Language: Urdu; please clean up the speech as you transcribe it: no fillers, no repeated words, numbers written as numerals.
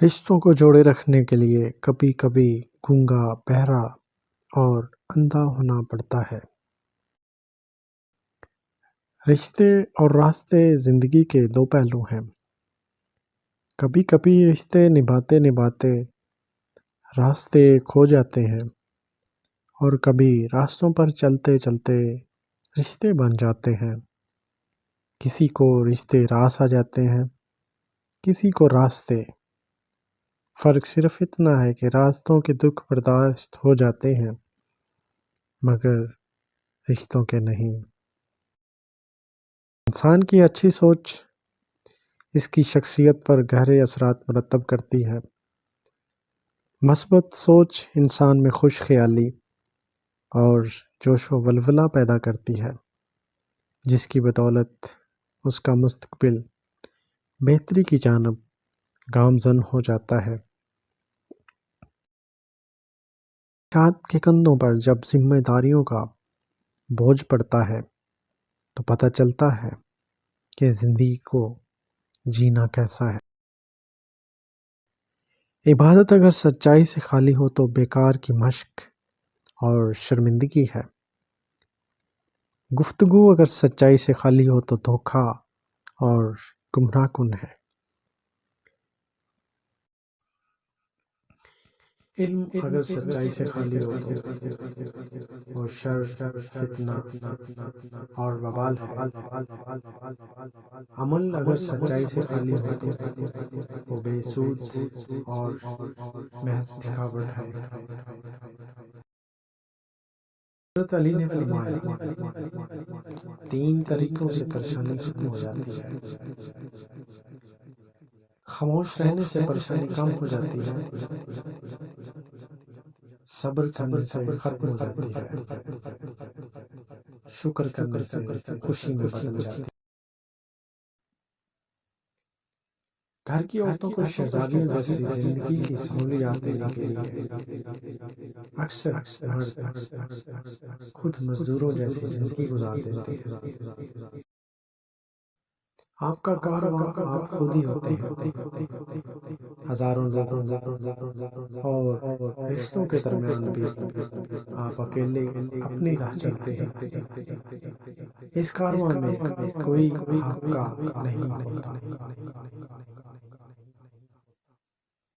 رشتوں کو جوڑے رکھنے کے لیے کبھی کبھی گونگا، بہرا اور اندھا ہونا پڑتا ہے۔ رشتے اور راستے زندگی کے دو پہلو ہیں۔ کبھی کبھی رشتے نبھاتے نبھاتے راستے کھو جاتے ہیں، اور کبھی راستوں پر چلتے چلتے رشتے بن جاتے ہیں۔ کسی کو رشتے راس آ جاتے ہیں، کسی کو راستے۔ فرق صرف اتنا ہے کہ راستوں کے دکھ برداشت ہو جاتے ہیں، مگر رشتوں کے نہیں۔ انسان کی اچھی سوچ اس کی شخصیت پر گہرے اثرات مرتب کرتی ہے۔ مثبت سوچ انسان میں خوش خیالی اور جوش و ولولہ پیدا کرتی ہے، جس کی بدولت اس کا مستقبل بہتری کی جانب گامزن ہو جاتا ہے۔ افراد کے کندھوں پر جب ذمہ داریوں کا بوجھ پڑتا ہے تو پتہ چلتا ہے کہ زندگی کو جینا کیسا ہے۔ عبادت اگر سچائی سے خالی ہو تو بیکار کی مشق اور شرمندگی ہے۔ گفتگو اگر سچائی سے خالی ہو تو دھوکہ اور گمراہ کن ہے۔ علم اگر سچائی سے خالی ہو تو وہ شر، فتنہ اور وبال ہے۔ عمل اگر سچائی سے خالی ہو تو وہ بے سود اور محض دکھاوٹ ہے۔ حضرت علی نے فرمایا، 3 طریقوں سے پریشانی ختم ہو جاتی ہے۔ خاموش رہنے سے پریشانی کم ہو جاتی ہے، صبر کرنے سے ختم ہو جاتی ہے، شکر کرنے سے خوشی میں بدل جاتی ہے۔ گھر کی عورتوں کو شہزادیوں جیسی زندگی کی سہولیات دینے کے لیے اکثر مرد خود مزدوروں جیسی زندگی گزار دیتے ہیں۔ آپ کا کارواں آپ خود ہی ہوتے ہیں۔ ہزاروں لوگوں اور رشتوں کے درمیان بھی آپ اکیلے اپنی راہ چلتے ہیں۔ اس کارواں میں کوئی آپ کا نہیں ہوتا۔